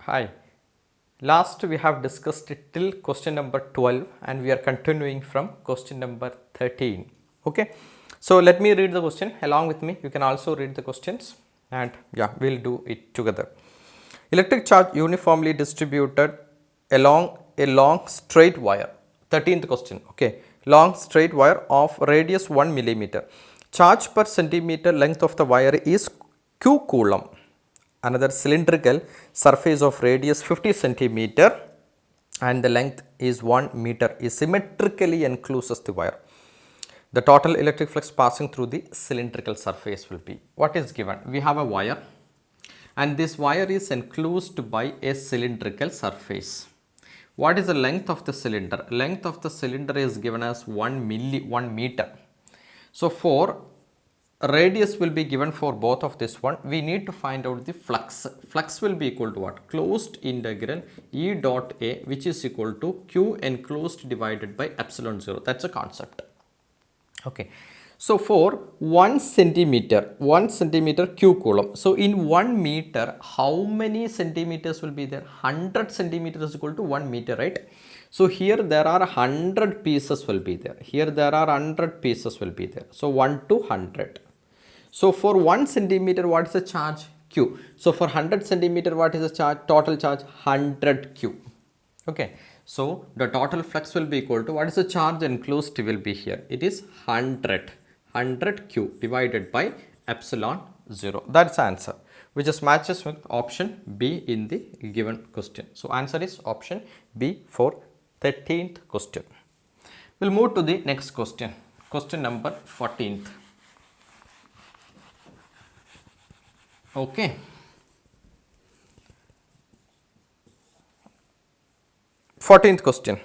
Hi. Last we have discussed it till question number 12 and we are continuing from question number 13. Okay. So let me read the question along with me. You can also read the questions and we'll do it together. Electric charge uniformly distributed along a long straight wire. 13th question. Okay. Long straight wire of radius 1 millimeter. Charge per centimeter length of the wire is q coulomb. Another cylindrical surface of radius 50 centimeter and the length is 1 meter is symmetrically encloses the wire. The total electric flux passing through the cylindrical surface will be. What is given? We have a wire and this wire is enclosed by a cylindrical surface. What is the length of the cylinder? Length of the cylinder is given as 1 meter. So for radius will be given for both of this one. We need to find out the flux. Flux will be equal to what? Closed integral E dot A, which is equal to Q enclosed divided by epsilon 0. That's a concept. Okay. So for 1 centimeter Q coulomb. So in 1 meter, how many centimeters will be there? 100 centimeters is equal to 1 meter, right? So here there are 100 pieces will be there. Here there are 100 pieces will be there. So 1 to 100. So for 1 centimeter, what is the charge? Q. So for 100 centimeter, what is the charge? Total charge 100 Q. Okay. So the total flux will be equal to, what is the charge enclosed will be here? It is 100 Q divided by epsilon 0. That's the answer, which is matches with option B in the given question. So answer is option B for 13th question. We'll move to the next question. Question number 14th. Okay. 14th question.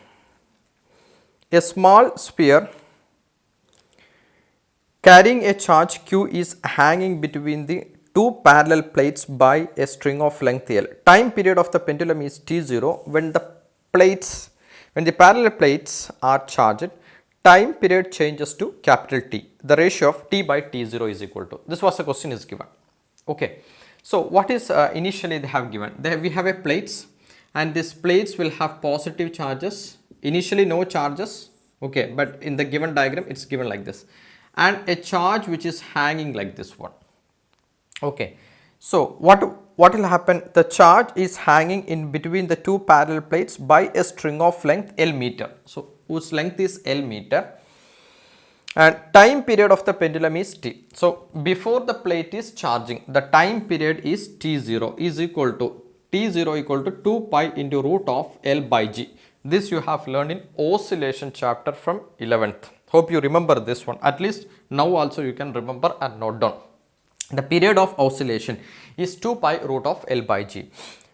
A small sphere carrying a charge Q is hanging between the two parallel plates by a string of length L. Time period of the pendulum is T0 when the parallel plates are charged. Time period changes to capital T. The ratio of T by T0 is equal to. This was the question is given. Okay. So what is initially they have given? We have a plates and these plates will have positive charges. Initially no charges. Okay. But in the given diagram it's given like this. And a charge which is hanging like this one. Okay. So what will happen? The charge is hanging in between the two parallel plates by a string of length L meter. So whose length is L meter. And time period of the pendulum is T. So before the plate is charging, the time period is T0 is equal to T0 equal to 2 pi into root of L by G. This you have learned in oscillation chapter from 11th. Hope you remember this one. At least now also you can remember and note down. The period of oscillation is 2 pi root of L by G.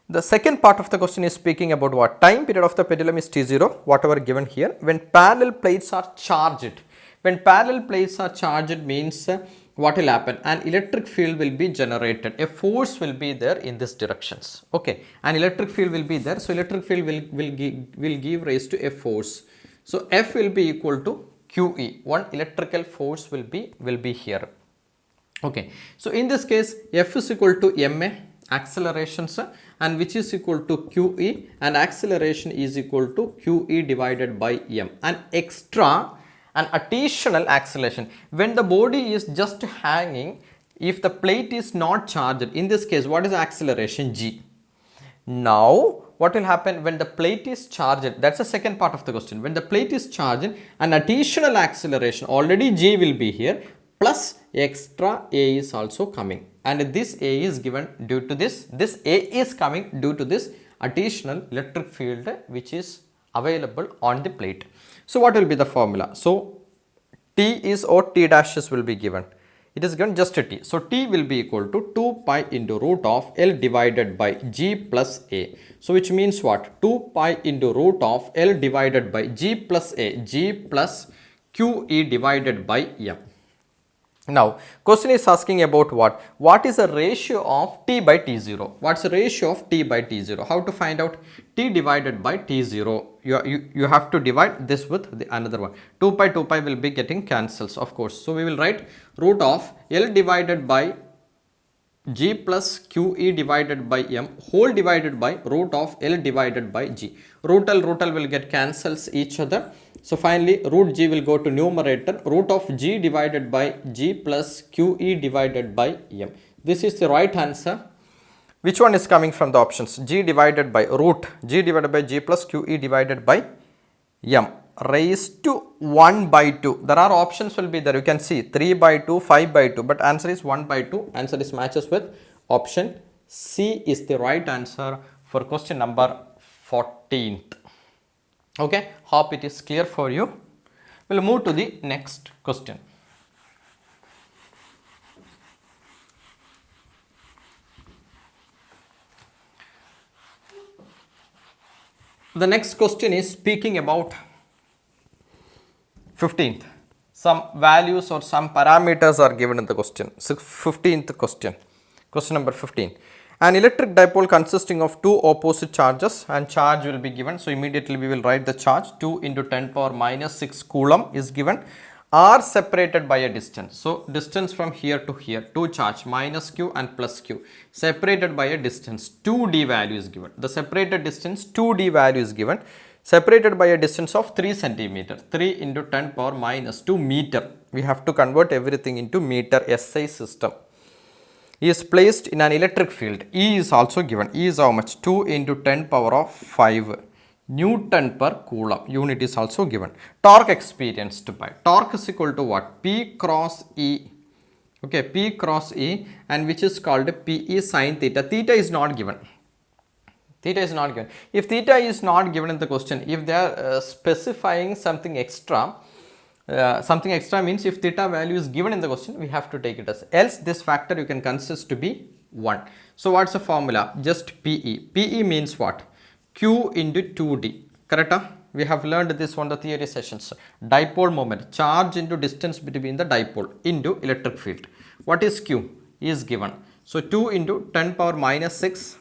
The second part of the question is speaking about what? Time period of the pendulum is T0, whatever given here. When parallel plates are charged. When parallel plates are charged means what will happen? An electric field will be generated. A force will be there in these directions. Okay. An electric field will be there. So electric field will give rise to a force. So F will be equal to QE. One electrical force will be here. Okay. So in this case, F is equal to ma accelerations and which is equal to QE and acceleration is equal to QE divided by m. An additional acceleration. When the body is just hanging, if the plate is not charged, in this case, what is acceleration? G. Now, what will happen when the plate is charged? That's the second part of the question. When the plate is charged, an additional acceleration, already G will be here, plus extra A is also coming. And this A is given due to this A is coming due to this additional electric field which is available on the plate. So what will be the formula? So T is or T dashes will be given. It is given just a T. So T will be equal to 2 pi into root of L divided by G plus A. So which means what? 2 pi into root of L divided by G plus A. G plus QE divided by M. Now, question is asking about what? What is the ratio of T by T0? What's the ratio of T by T0? How to find out? T divided by T0. You have to divide this with the another one. 2 pi will be getting cancels, of course. So we will write root of L divided by G plus QE divided by M whole divided by root of L divided by G. Root L will get cancels each other. So finally root G will go to numerator, root of G divided by G plus QE divided by M. This is the right answer. Which one is coming from the options? G divided by root G divided by G plus QE divided by M raised to 1 by 2. There are options will be there. You can see 3 by 2, 5 by 2. But answer is 1 by 2. Answer is matches with option C is the right answer for question number 14th. Okay. Hope it is clear for you. We'll move to the next question. The next question is speaking about 15th. Some values or some parameters are given in the question. 15th question. Question number 15. An electric dipole consisting of two opposite charges and charge will be given. So immediately we will write the charge. 2 into 10 power minus 6 coulomb is given. Are separated by a distance. So distance from here to here, 2 charge minus q and plus q separated by a distance 2d value is given. The separated distance 2d value is given, separated by a distance of 3 centimeter. 3 into 10 power minus 2 meter. We have to convert everything into meter SI system. E is placed in an electric field. E is also given. E is how much? 2 into 10 power of 5 Newton per coulomb. Unit is also given. Torque experienced by. Torque is equal to what? P cross E. Okay, P cross E, and which is called PE sin theta. Theta is not given. Theta is not given. If theta is not given in the question, if they are specifying something extra means if theta value is given in the question, we have to take it as. Else this factor you can consider to be 1. So what's the formula? Just PE. PE means what? Q into 2D. Correct? We have learned this on the theory sessions. Dipole moment. Charge into distance between the dipole into electric field. What is Q? Is given. So 2 into 10 power minus 6.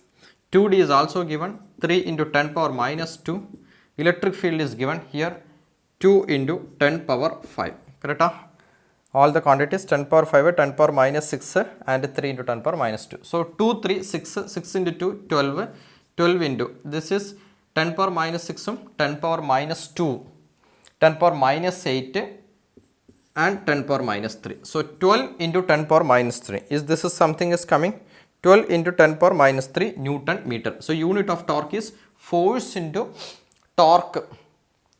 2D is also given. 3 into 10 power minus 2. Electric field is given here. 2 into 10 power 5. Correct? All the quantities 10 power 5, 10 power minus 6 and 3 into 10 power minus 2. So 2, 3, 6, 6 into 2, 12. 12 into, this is 10 power minus 6, 10 power minus 2, 10 power minus 8 and 10 power minus 3. So 12 into 10 power minus 3 is this is something is coming 12 into 10 power minus 3 Newton meter. So unit of torque is force into torque,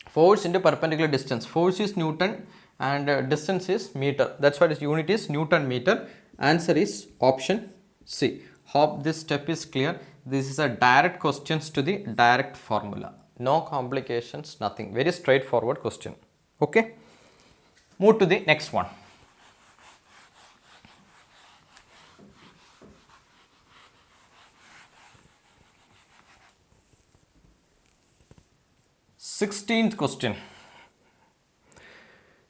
force into perpendicular distance. Force is Newton and distance is meter. That's why its unit is Newton meter. Answer is option C. Hope this step is clear. This is a direct questions to the direct formula. No complications, nothing. Very straightforward question. Okay. Move to the next one. Sixteenth question.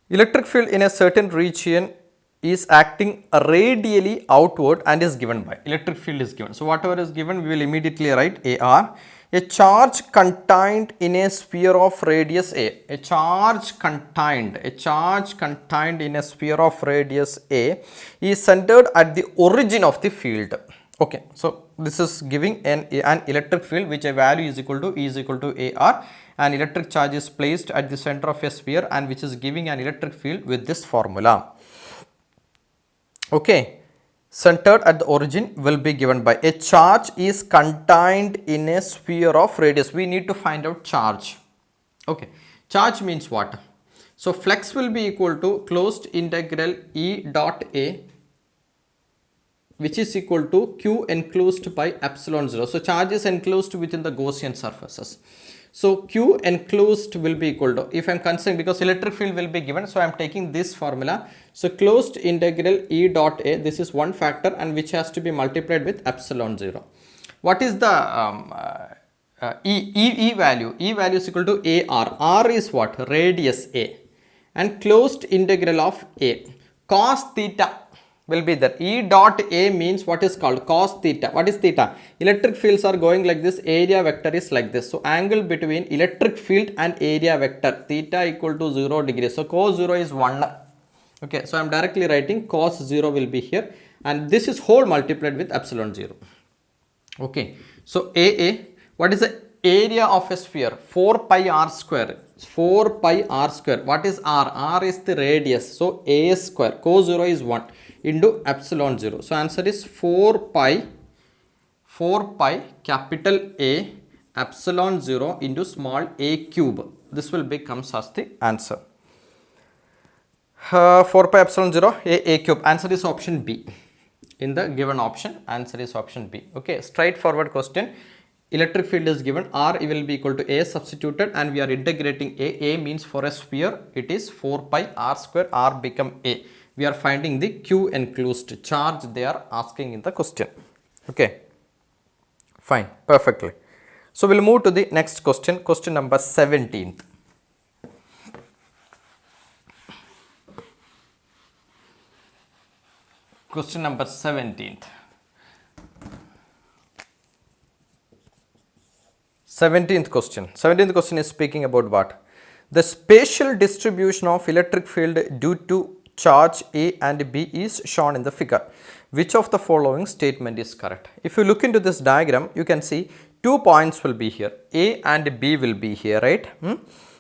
Electric field in a certain region is acting radially outward and is given by. Electric field is given. So whatever is given, we will immediately write AR. A charge contained in a sphere of radius A. A charge contained in a sphere of radius A is centered at the origin of the field. Okay, so this is giving an electric field which a value is equal to E is equal to AR. An electric charge is placed at the center of a sphere and which is giving an electric field with this formula. Okay, centered at the origin will be given by a charge is contained in a sphere of radius. We need to find out charge. Okay, charge means what? So flux will be equal to closed integral E dot A, which is equal to Q enclosed by epsilon 0. So charge is enclosed within the Gaussian surfaces. So Q enclosed will be equal to, if I am considering, because electric field will be given, so I am taking this formula. So closed integral E dot A, this is one factor and which has to be multiplied with epsilon 0. What is the E value? E value is equal to AR. R is what? Radius A. And closed integral of A. Cos theta will be there. E dot A means what is called cos theta. What is theta? Electric fields are going like this, area vector is like this. So angle between electric field and area vector, theta equal to 0 degrees. So cos 0 is 1. Okay, so I am directly writing cos 0 will be here and this is whole multiplied with epsilon 0. Okay, so AA, what is the area of a sphere? 4 pi r square. 4 pi r square. What is r? R is the radius. So a square, cos 0 is 1 into epsilon 0. So answer is 4 pi capital A epsilon 0 into small a cube. This will becomes as the answer. 4 pi epsilon 0 a cube. Answer is option B. In the given option, answer is option B. Okay, straightforward question. Electric field is given, R will be equal to A substituted, and we are integrating A. A means for a sphere, it is 4 pi r square, R become A. We are finding the Q enclosed charge they are asking in the question. Okay, fine, perfectly. So we'll move to the next question, question number 17th. Question number 17th. 17th question. 17th question is speaking about what? The spatial distribution of electric field due to charge A and B is shown in the figure. Which of the following statement is correct? If you look into this diagram, you can see 2 points will be here. A and B will be here, right?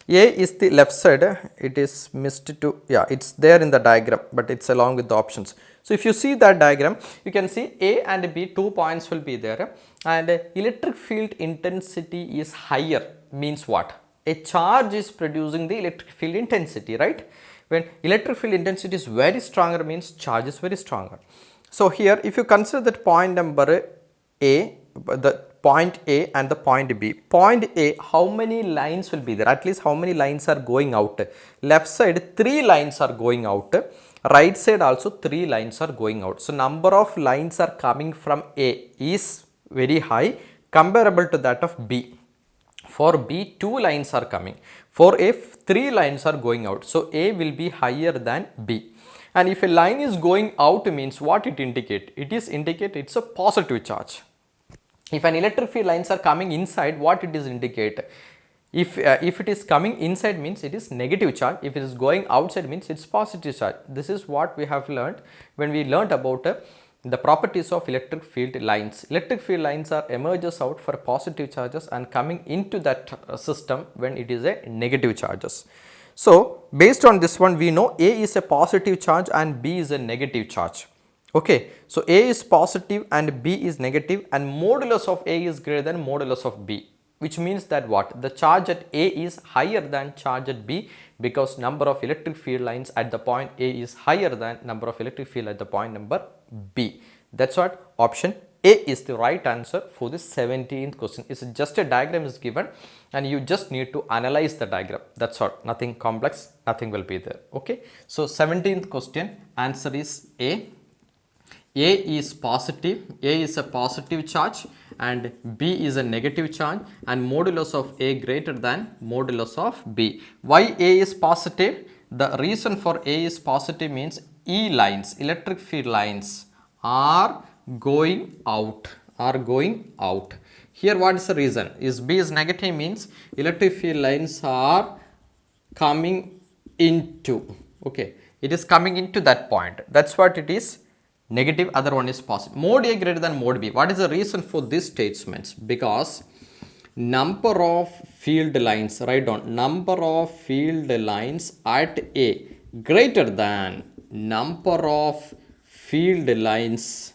A is the left side, it is missed to, yeah, it's there in the diagram, but it's along with the options. So if you see that diagram, you can see A and B, 2 points will be there, and electric field intensity is higher, means what? A charge is producing the electric field intensity, right? When electric field intensity is very stronger, means charge is very stronger. So here, if you consider that point number A, the point A and the point B. Point A, how many lines will be there? At least how many lines are going out? Left side, 3 lines are going out. Right side also 3 lines are going out. So number of lines are coming from A is very high, comparable to that of B. For B, 2 lines are coming. For A, 3 lines are going out. So A will be higher than B. And if a line is going out, means what it indicate? It is indicate it's a positive charge. If an electric field lines are coming inside, what it is indicate? If it is coming inside, means it is negative charge. If it is going outside, means it's positive charge. This is what we have learned when we learned about the properties of electric field lines. Electric field lines are emerges out for positive charges and coming into that system when it is a negative charges. So based on this one, we know A is a positive charge and B is a negative charge. Okay, so A is positive and B is negative, and modulus of A is greater than modulus of B, which means that what? The charge at A is higher than charge at B, because number of electric field lines at the point A is higher than number of electric field at the point number B. That's what option A is the right answer for the 17th question. It's just a diagram is given and you just need to analyze the diagram. That's all, nothing complex, nothing will be there. Okay, so 17th question, answer is A. A is positive, A is a positive charge and B is a negative charge, and modulus of A greater than modulus of B. Why A is positive? The reason for A is positive means E lines, electric field lines are going out, Here what is the reason? Is B is negative means electric field lines are coming into, okay, it is coming into that point. That's what it is. Negative, other one is positive. Mode A greater than mode B. What is the reason for these statements? Because number of field lines, write down, number of field lines at A greater than number of field lines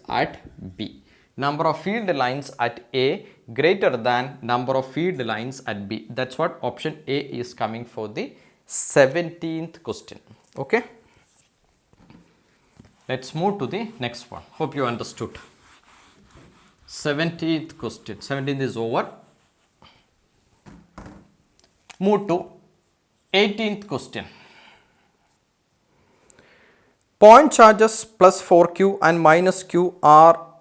at B. Number of field lines at A greater than number of field lines at B. That's what option A is coming for the 17th question. Okay. Let's move to the next one. Hope you understood. 17th question. 17th is over. Move to 18th question. Point charges plus 4q and minus q are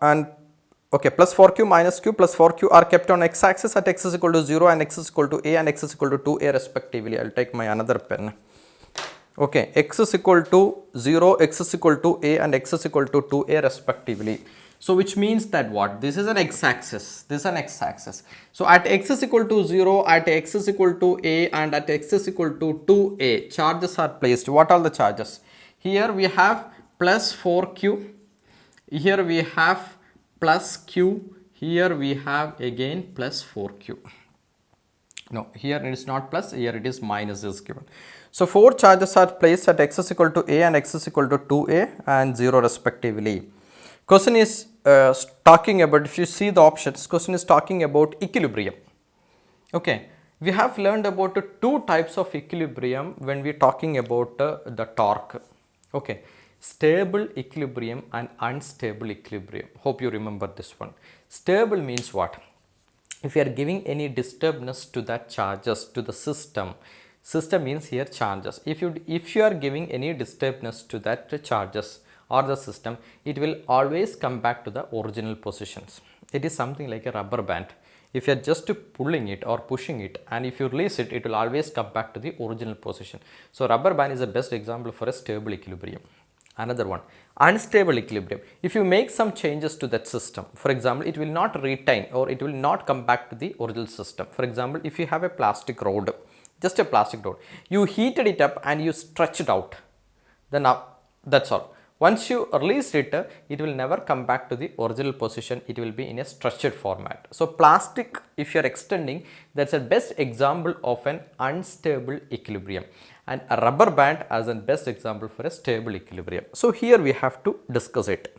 plus 4q minus q plus 4q are kept on x-axis at x is equal to 0 and x is equal to a and x is equal to 2a respectively. I'll take my another pen. Okay, x is equal to 0, x is equal to a and x is equal to 2a respectively. So which means that what? This is an x-axis, this is an x-axis. So at x is equal to 0, at x is equal to a and at x is equal to 2a, charges are placed. What are the charges? Here we have plus 4q. Here we have plus q. Here we have again plus 4q. No, here it is not plus, here it is minus is given. So 4 charges are placed at x is equal to a and x is equal to 2a and 0 respectively. Question is talking about, if you see the options, question is talking about equilibrium. Okay, we have learned about two types of equilibrium when we are talking about the torque. Okay, stable equilibrium and unstable equilibrium. Hope you remember this one. Stable means what? If you are giving any disturbance to that charges to the system means here charges. If you are giving any disturbance to that charges or the system, it will always come back to the original positions. It is something like a rubber band. If you are just pulling it or pushing it, and if you release it, it will always come back to the original position. So rubber band is the best example for a stable equilibrium. Another one, unstable equilibrium. If you make some changes to that system, for example, it will not retain or it will not come back to the original system. For example, if you have a plastic rod, just a plastic rod, you heated it up and you stretched it out, then that's all. Once you release it, it will never come back to the original position. It will be in a structured format. So plastic, if you are extending, that's a best example of an unstable equilibrium, and a rubber band as a best example for a stable equilibrium. So here we have to discuss it.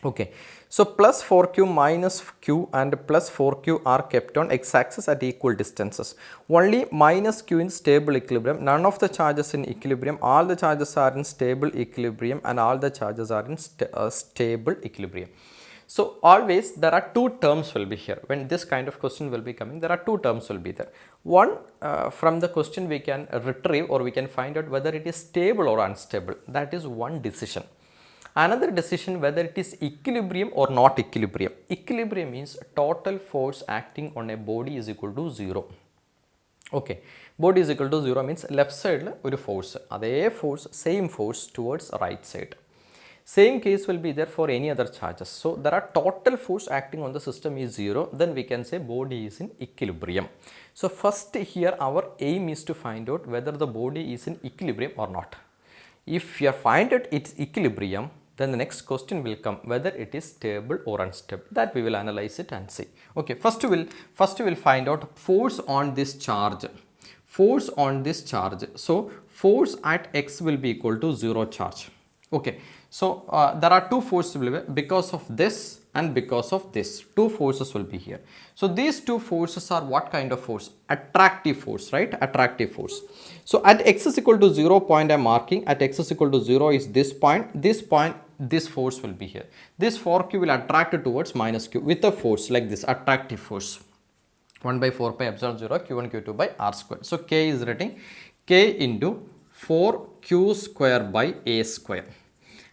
Okay, so plus 4q minus q and plus 4q are kept on x-axis at equal distances. Only minus q in stable equilibrium. None of the charges in equilibrium. All the charges are in stable equilibrium and all the charges are in stable equilibrium. So always there are two terms will be here. When this kind of question will be coming, there are two terms will be there. One, from the question we can retrieve or we can find out whether it is stable or unstable. That is one decision. Another decision whether it is equilibrium or not equilibrium. Equilibrium means total force acting on a body is equal to 0. Okay, body is equal to 0 means left side ഒരു force, അതേ force, same force towards right side. Same case will be there for any other charges. So there are total force acting on the system is 0, then we can say body is in equilibrium. So first here our aim is to find out whether the body is in equilibrium or not. If you find it its equilibrium, then the next question will come whether it is stable or unstable. That we will analyze it and see. Okay, first we will find out force on this charge. Force on this charge. So force at x will be equal to 0 charge. Okay, so there are two forces because of this and because of this. Two forces will be here. So these two forces are what kind of force? Attractive force, right? Attractive force. So at x is equal to 0 point I am marking. At x is equal to 0 is this point. This point, this force will be here. This 4q will attract towards minus q with a force like this, attractive force. 1 by 4 pi epsilon 0 q1 q2 by r square. So k is written k into 4q square by a square.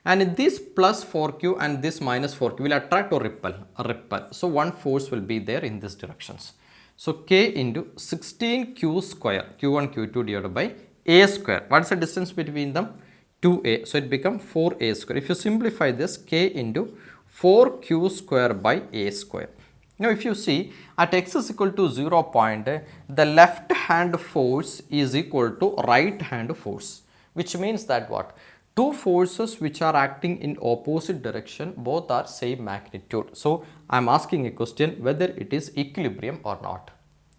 And this plus 4q and this minus 4q will attract or repel? Repel. So one force will be there in these directions. So k into 16q square, q1 q2 divided by a square. What is the distance between them? 2a. So it becomes 4a square. If you simplify this, k into 4q square by a square. Now if you see at x is equal to 0 point, the left hand force is equal to right hand force, which means that what? Two forces which are acting in opposite direction, both are same magnitude. So I am asking a question whether it is equilibrium or not.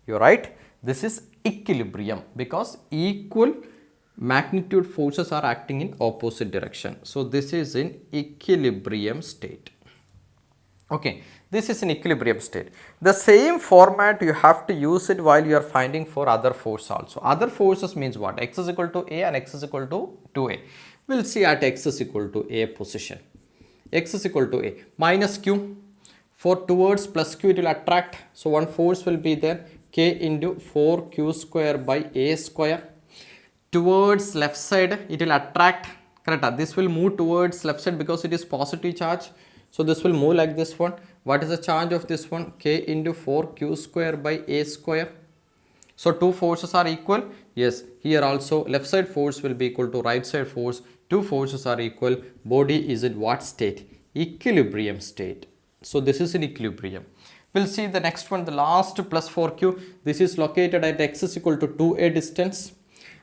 You are right. This is equilibrium because equal magnitude forces are acting in opposite direction. So this is in equilibrium state. Okay, this is an equilibrium state. The same format you have to use it while you are finding for other force also. Other forces means what? X is equal to a and x is equal to 2a. We will see at x is equal to a position. X is equal to a minus q. For towards plus q it will attract. So one force will be there, k into 4q square by a square. Towards left side it will attract. Correct. This will move towards left side because it is positive charge. So this will move like this one. What is the charge of this one? K into 4q square by a square. So two forces are equal. Yes, here also left side force will be equal to right side force. Two forces are equal. Body is in what state? Equilibrium state. So this is in equilibrium. We'll see the next one, the last plus 4q. This is located at x is equal to 2a distance.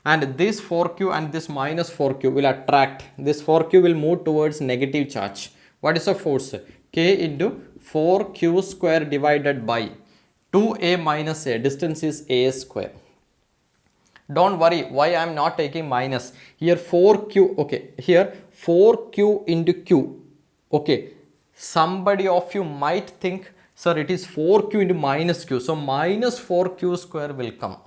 and this 4q and this minus 4q will attract. This 4q will move towards negative charge. What is the force? K into 4q square divided by 2a minus a. Distance is a square. Don't worry why I am not taking minus. Here 4q, okay, here 4q into q. Okay, somebody of you might think, sir, it is 4q into minus q. So minus 4q square will come.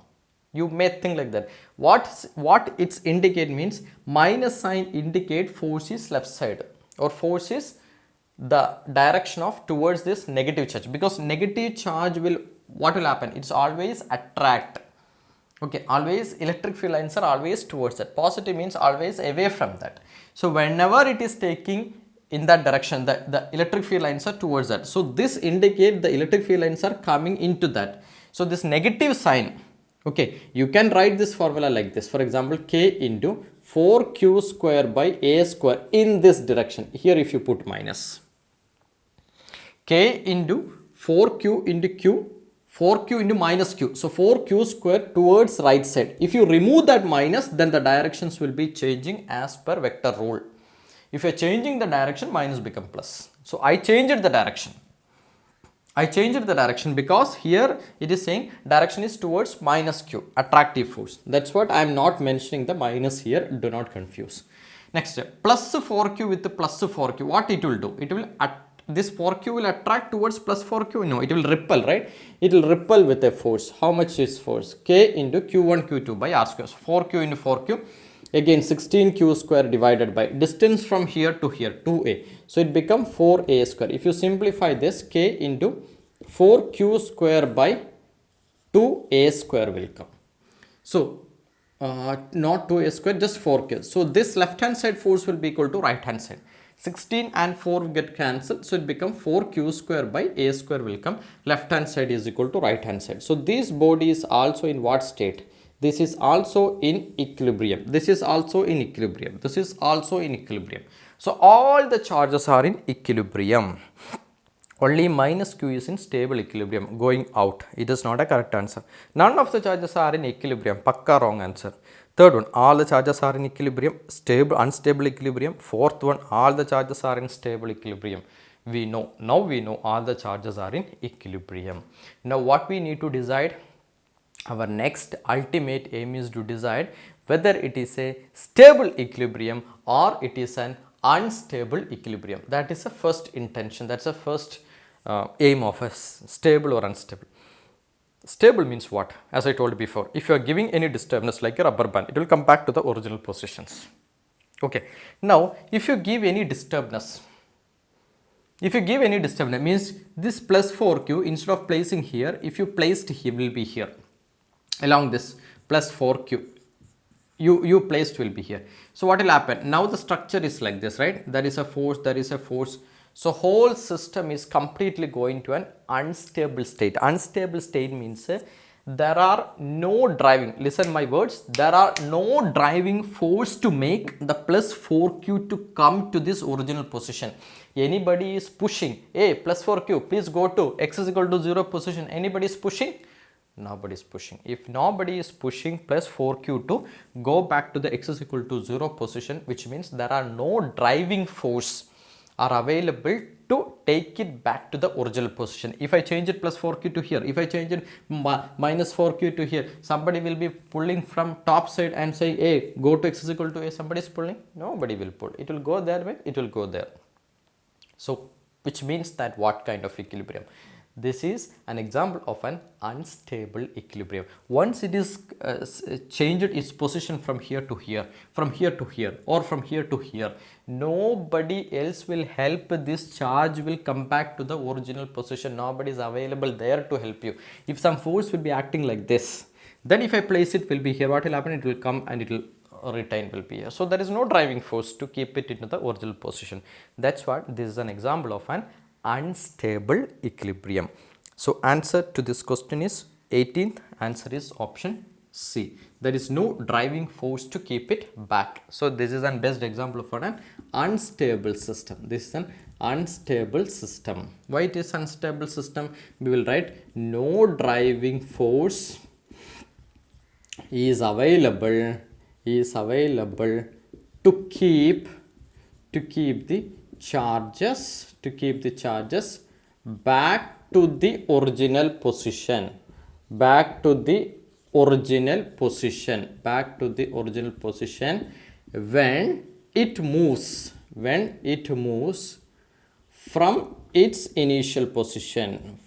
You may think like that. What it's indicate means minus sign indicate force is left side, or force is the direction of towards this negative charge, because negative charge will, what will happen? It's always attract. Okay, always electric field lines are always towards that. Positive means always away from that. So whenever it is taking in that direction, the electric field lines are towards that. So this indicate the electric field lines are coming into that. So this negative sign, okay, you can write this formula like this. For example, K into 4q square by a square in this direction. Here if you put minus. K into 4q into q, 4q into minus q. So 4q square towards right side. If you remove that minus, then the directions will be changing as per vector rule. If you are changing the direction, minus become plus. So I changed the direction. I changed the direction because here it is saying direction is towards minus q, attractive force. That's what I am not mentioning the minus here. Do not confuse. Next step, plus 4q with the plus 4q. What it will do? It will this 4q will attract towards plus 4q. No, it will repel, right? It will repel with a force. How much is force? K into q1 q2 by r square. So 4q into 4q. Again 16q square divided by distance from here to here 2a. So it becomes 4a square. If you simplify this, K into 4q square by 2a square will come. So not 2a square, just 4q. So this left hand side force will be equal to right hand side. 16 and 4 get cancelled, so it becomes 4q square by a square will come. Left hand side is equal to right hand side. So this body is also in what state? This is also in equilibrium. This is also in equilibrium. This is also in equilibrium. So all the charges are in equilibrium. Only minus q is in stable equilibrium, going out. It is not a correct answer. None of the charges are in equilibrium. Pakka wrong answer. Third one, all the charges are in equilibrium, stable, unstable equilibrium. Fourth one, all the charges are in stable equilibrium. We know, now we know all the charges are in equilibrium. Now what we need to decide? Our next ultimate aim is to decide whether it is a stable equilibrium or it is an unstable equilibrium. That is the first intention. That's the first aim of a stable or unstable. Stable means what? As I told before, if you are giving any disturbance like a rubber band, it will come back to the original positions. Okay. Now, if you give any disturbance, means this plus 4q, instead of placing here, if you placed here, will be here. Along this plus 4q, you placed will be here. So what will happen? Now the structure is like this, right? There is a force, there is a force. So whole system is completely going to an unstable state. Unstable state means there are no driving, listen my words, there are no driving force to make the plus 4q to come to this original position. Anybody is pushing, hey, plus 4q, please go to x is equal to 0 position. Anybody is pushing? Nobody is pushing. If nobody is pushing plus 4q to go back to the x is equal to 0 position, which means there are no driving force are available to take it back to the original position. If I change it plus 4q to here, if I change it minus 4q to here, somebody will be pulling from top side and say, hey, go to x is equal to a. Somebody is pulling? Nobody will pull. It will go there way, it will go there. So, which means that what kind of equilibrium? This is an example of an unstable equilibrium. Once it is changed its position from here to here, from here to here, or from here to here, nobody else will help. This charge will come back to the original position. Nobody is available there to help you. If some force will be acting like this, then if I place it will be here, what will happen? It will come and it will retain will be here. So there is no driving force to keep it into the original position. That's what this is an example of an unstable equilibrium. So answer to this question is 18th answer is option C. There is no driving force to keep it back. So this is an best example for an unstable system. This is an unstable system. Why it is unstable system? We will write no driving force is available to keep the charges back to the original position when it moves from its initial position.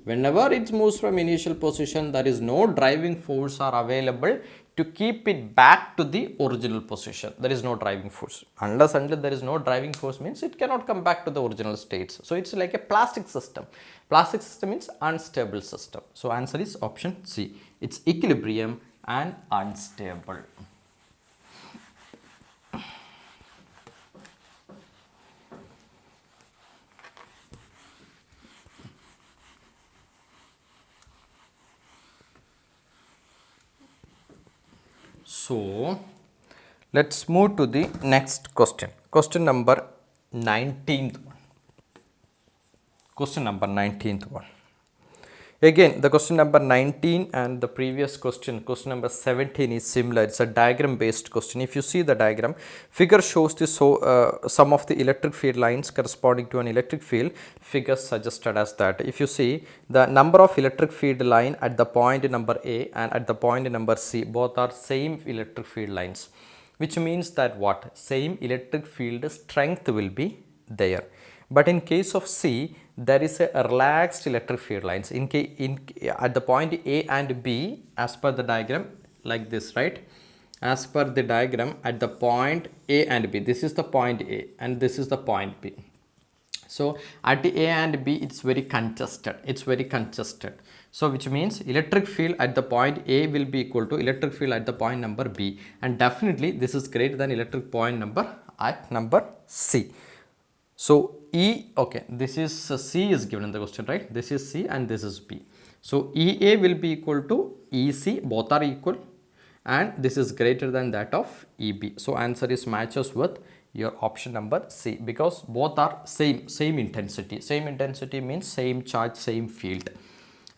Whenever it moves from initial position, there is no driving force are available to keep it back to the original position. There is no driving force. Unless until there is no driving force means it cannot come back to the original states. So it's like a plastic system. Plastic system means unstable system. So answer is option C. It's equilibrium and unstable. So let's move to the next question. Question number 19th one. Question number 19th one. Again, the question number 19 and the previous question number 17 is similar. It's a diagram based question. If you see the diagram, figure shows the sum of the electric field lines corresponding to an electric field. Figure suggested as that. If you see the number of electric field line at the point number A and at the point number C, both are same electric field lines, which means that what? Same electric field strength will be there. But in case of C, there is a relaxed electric field lines at the point A and B, as per the diagram like this, right? As per the diagram, at the point A and B, this is the point A and this is the point B. So at the A and B, it's very congested. So which means electric field at the point A will be equal to electric field at the point number B, and definitely this is greater than electric point number at number C. So this is C is given in the question, right? This is C and this is B. So EA will be equal to EC, both are equal, and this is greater than that of EB. So answer is matches with your option number C, because both are same intensity. Same intensity means same charge, same field.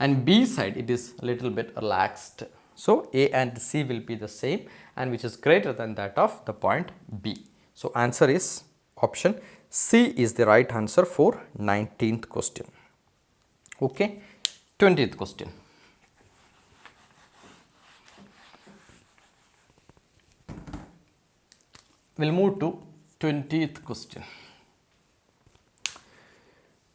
And B side, it is a little bit relaxed. So A and C will be the same, and which is greater than that of the point B. So answer is option C is the right answer for 19th question. Okay, 20th question. We'll move to 20th question.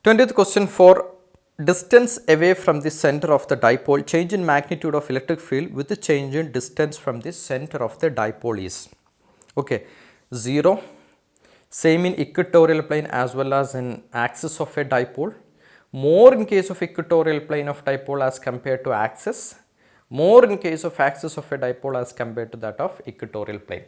20th question: for distance away from the center of the dipole, change in magnitude of electric field with the change in distance from the center of the dipole is, okay, 0. Same in equatorial plane as well as in axis of a dipole. More in case of equatorial plane of dipole as compared to axis. More in case of axis of a dipole as compared to that of equatorial plane.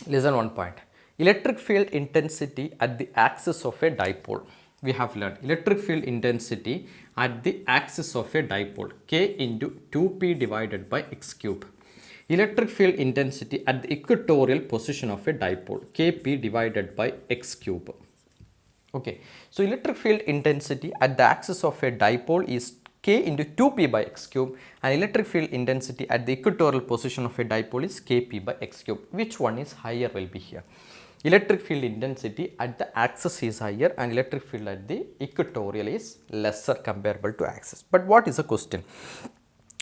Listen one point. Electric field intensity at the axis of a dipole. We have learned electric field intensity at the axis of a dipole, K into 2P divided by x cube. Electric field intensity at the equatorial position of a dipole, Kp divided by x cube. Okay, so electric field intensity at the axis of a dipole is K into 2P by x cube, and electric field intensity at the equatorial position of a dipole is Kp by x cube. Which one is higher will be here? Electric field intensity at the axis is higher and electric field at the equatorial is lesser comparable to axis. But what is the question?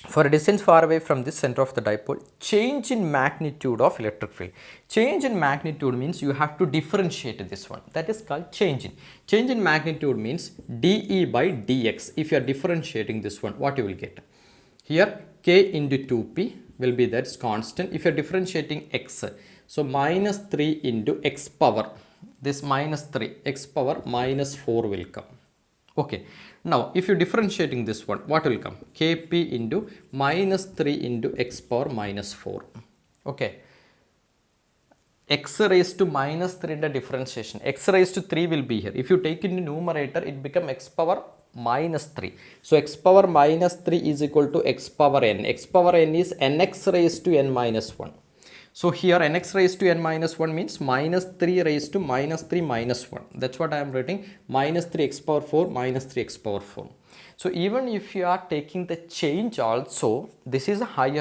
For a distance far away from the center of the dipole, change in magnitude of electric field. Change in magnitude means you have to differentiate this one. That is called change in. Change in magnitude means dE by dx. If you are differentiating this one, what you will get? Here K into 2P will be that's constant. If you are differentiating x, so minus 3 into x power, this minus 3, x power minus 4 will come. Okay. Now, if you differentiating this one, what will come? Kp into minus 3 into x power minus 4. Okay. X raised to minus 3 in the differentiation. X raised to 3 will be here. If you take in the numerator, it become x power minus 3. So, x power minus 3 is equal to x power n. X power n is nx raised to n minus 1. So here nx raised to n minus 1 means minus 3 raised to minus 3 minus 1. That's what I am writing, minus 3 x power 4 minus 3 x power 4. So even if you are taking the change also, this is a higher